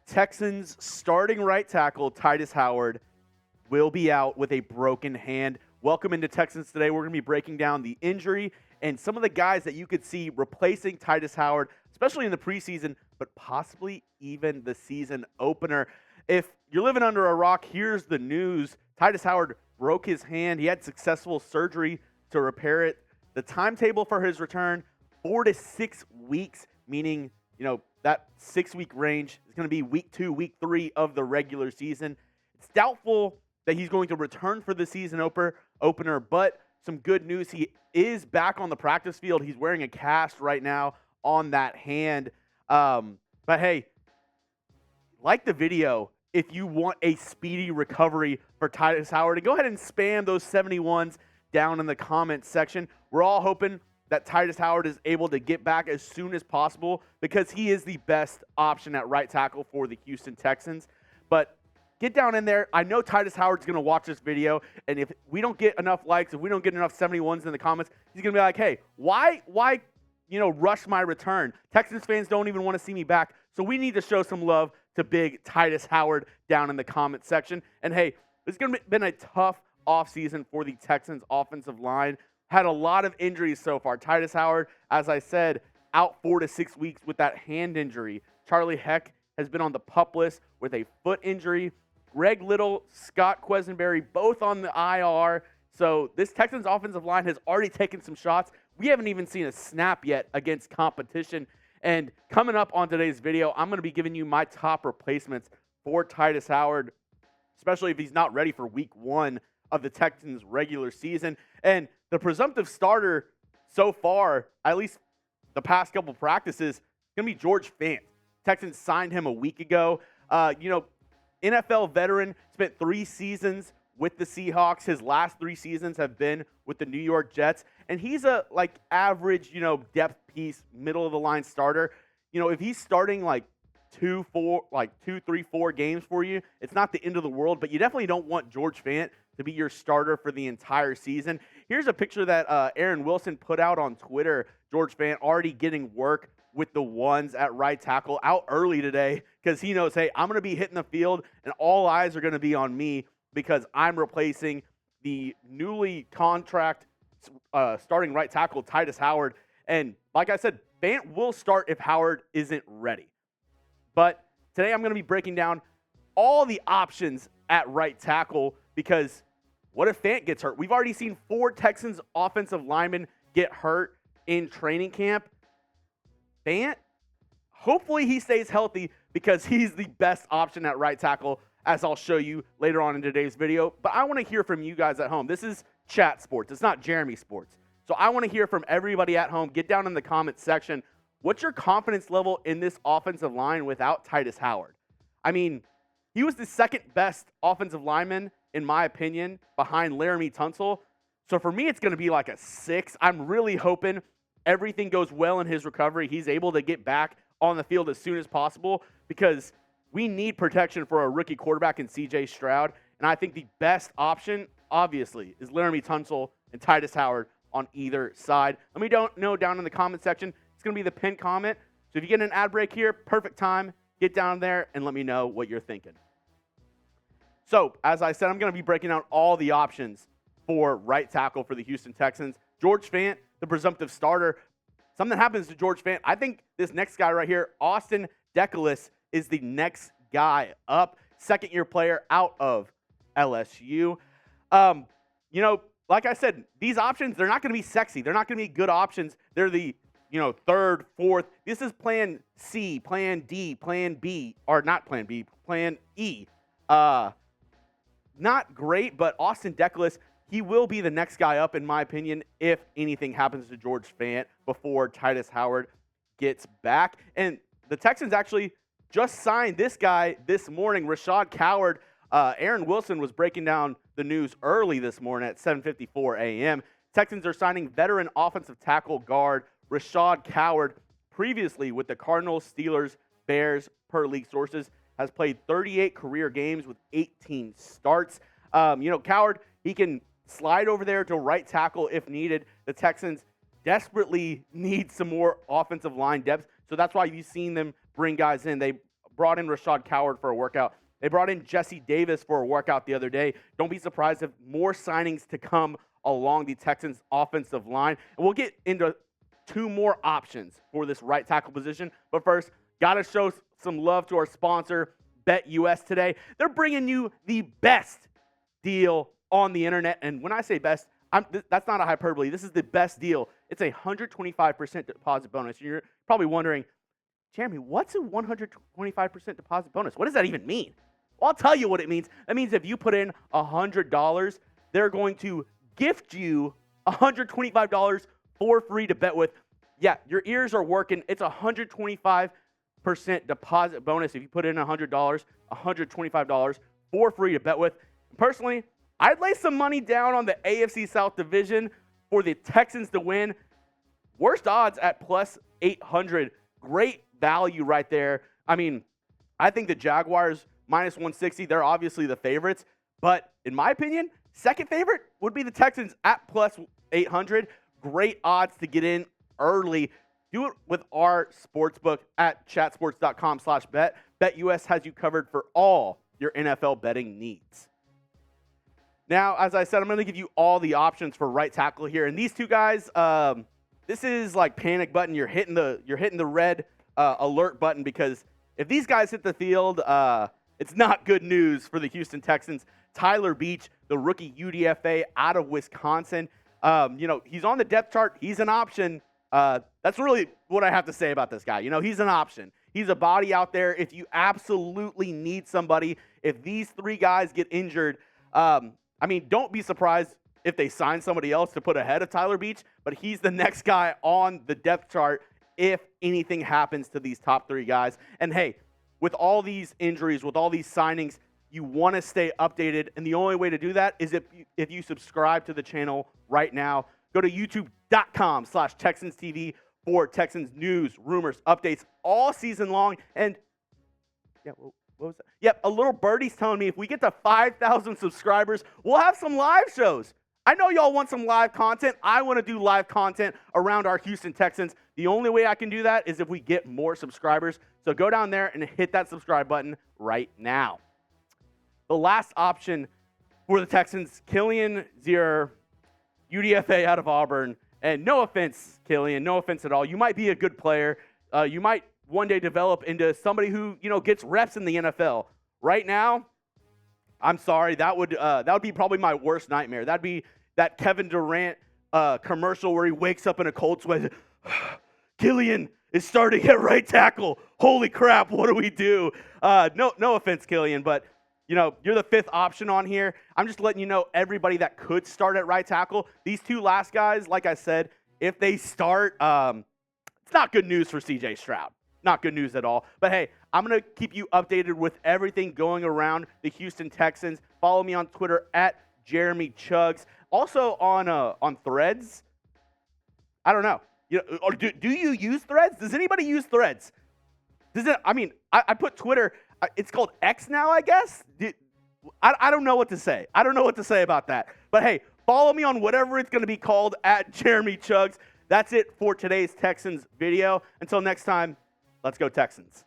Texans starting right tackle Tytus Howard will be out with a broken hand. Welcome into Texans Today. We're going to be breaking down the injury and some of the guys that you could see replacing Tytus Howard, especially in the preseason, but possibly even the season opener. If you're living under a rock, here's the news. Tytus Howard broke his hand. He had successful surgery to repair it. The timetable for his return, 4 to 6 weeks, meaning, that 6-week range is going to be week 2, week 3 of the regular season. It's doubtful that he's going to return for the season opener, but some good news. He is back on the practice field. He's wearing a cast right now on that hand. But hey, like the video if you want a speedy recovery for Tytus Howard. And go ahead and spam those 71s down in the comments section. We're all hoping that Tytus Howard is able to get back as soon as possible because he is the best option at right tackle for the Houston Texans. But get down in there. I know Tytus Howard's going to watch this video, and if we don't get enough likes, if we don't get enough 71s in the comments, he's going to be like, hey, why rush my return? Texans fans don't even want to see me back, so we need to show some love to big Tytus Howard down in the comments section. And hey, it's going to been a tough offseason for the Texans offensive line. Had a lot of injuries so far. Tytus Howard, as I said, out 4 to 6 weeks with that hand injury. Charlie Heck has been on the PUP list with a foot injury. Greg Little, Scott Quessenberry, both on the IR. So this Texans offensive line has already taken some shots. We haven't even seen a snap yet against competition. And coming up on today's video, I'm going to be giving you my top replacements for Tytus Howard, especially if he's not ready for week 1 of the Texans regular season. And the presumptive starter so far, at least the past couple practices, is going to be George Fant. Texans signed him a week ago. NFL veteran, spent 3 seasons with the Seahawks. His last 3 seasons have been with the New York Jets. And he's a average, depth piece, middle of the line starter. If he's starting 2, 3, 4 games for you, it's not the end of the world, but you definitely don't want George Fant to be your starter for the entire season. Here's a picture that Aaron Wilson put out on Twitter. George Fant already getting work with the ones at right tackle out early today because he knows, hey, I'm going to be hitting the field and all eyes are going to be on me because I'm replacing the newly contract starting right tackle Tytus Howard. And like I said, Fant will start if Howard isn't ready. But today I'm going to be breaking down all the options at right tackle because what if Fant gets hurt? We've already seen 4 Texans offensive linemen get hurt in training camp. Fant, hopefully he stays healthy because he's the best option at right tackle, as I'll show you later on in today's video. But I want to hear from you guys at home. This is chat sports. It's not Jeremy sports. So I want to hear from everybody at home. Get down in the comments section. What's your confidence level in this offensive line without Tytus Howard? I mean, he was the second best offensive lineman, in my opinion, behind Jeremy Tunsil. So for me, it's going to be like a 6. I'm really hoping everything goes well in his recovery. He's able to get back on the field as soon as possible because we need protection for a rookie quarterback in C.J. Stroud. And I think the best option, obviously, is Jeremy Tunsil and Tytus Howard on either side. Let me know down in the comment section. It's going to be the pinned comment. So if you get an ad break here, perfect time. Get down there and let me know what you're thinking. So, as I said, I'm going to be breaking out all the options for right tackle for the Houston Texans. George Fant, the presumptive starter. Something happens to George Fant. I think this next guy right here, Austin Deculus, is the next guy up. Second-year player out of LSU. Like I said, these options, they're not going to be sexy. They're not going to be good options. They're the, third, fourth. This is plan C, plan D, plan B, or not plan B, plan E. Not great, but Austin Deculus, he will be the next guy up, in my opinion, if anything happens to George Fant before Tytus Howard gets back. And the Texans actually just signed this guy this morning, Rashaad Coward. Aaron Wilson was breaking down the news early this morning at 7:54 a.m. Texans are signing veteran offensive tackle guard Rashaad Coward, previously with the Cardinals, Steelers, Bears, per league sources, has played 38 career games with 18 starts. Coward, he can slide over there to right tackle if needed. The Texans desperately need some more offensive line depth, so that's why you've seen them bring guys in. They brought in Rashaad Coward for a workout. They brought in Jesse Davis for a workout the other day. Don't be surprised if more signings to come along the Texans offensive line. And we'll get into 2 more options for this right tackle position. But first, got to show some love to our sponsor, BetUS today. They're bringing you the best deal on the internet. And when I say best, that's not a hyperbole. This is the best deal. It's a 125% deposit bonus. You're probably wondering, Jeremy, what's a 125% deposit bonus? What does that even mean? Well, I'll tell you what it means. That means if you put in $100, they're going to gift you $125 for free to bet with. Yeah, your ears are working. It's a 125% deposit bonus. If you put in $100, $125 for free to bet with. Personally, I'd lay some money down on the AFC South Division for the Texans to win. Worst odds at plus 800. Great value right there. I mean, I think the Jaguars minus 160, they're obviously the favorites. But in my opinion, second favorite would be the Texans at plus 800. Great odds to get in early. Do it with our sportsbook at chatsports.com/bet. BetUS has you covered for all your NFL betting needs. Now, as I said, I'm going to give you all the options for right tackle here. And these 2 guys, this is like panic button. You're hitting the red alert button, because if these guys hit the field, it's not good news for the Houston Texans. Tyler Beach, the rookie UDFA out of Wisconsin. He's on the depth chart. He's an option. That's really what I have to say about this guy. He's an option. He's a body out there. If you absolutely need somebody, if these 3 guys get injured, don't be surprised if they sign somebody else to put ahead of Tyler Beach, but he's the next guy on the depth chart if anything happens to these top 3 guys. And hey, with all these injuries, with all these signings, you want to stay updated, and the only way to do that is if you subscribe to the channel right now. Go to youtube.com/Texans TV for Texans news, rumors, updates all season long. And yeah, what was that? Yep, a little birdie's telling me if we get to 5,000 subscribers, we'll have some live shows. I know y'all want some live content. I want to do live content around our Houston Texans. The only way I can do that is if we get more subscribers. So go down there and hit that subscribe button right now. The last option for the Texans, Killian Zier, UDFA out of Auburn. And no offense, Killian, no offense at all. You might be a good player. You might one day develop into somebody who, gets reps in the NFL. Right now, I'm sorry, that would be probably my worst nightmare. That'd be that Kevin Durant commercial where he wakes up in a cold sweat. Killian is starting at right tackle. Holy crap, what do we do? No offense, Killian, but you're the 5th option on here. I'm just letting you know everybody that could start at right tackle. These 2 last guys, like I said, if they start, it's not good news for C.J. Stroud. Not good news at all. But hey, I'm going to keep you updated with everything going around the Houston Texans. Follow me on Twitter at Jeremy Chuggs. Also on Threads. I don't know. Do you use Threads? Does anybody use Threads? I put Twitter. It's called X now, I guess. I don't know what to say. I don't know what to say about that. But hey, follow me on whatever it's going to be called at Jeremy Chuggs. That's it for today's Texans video. Until next time, let's go Texans.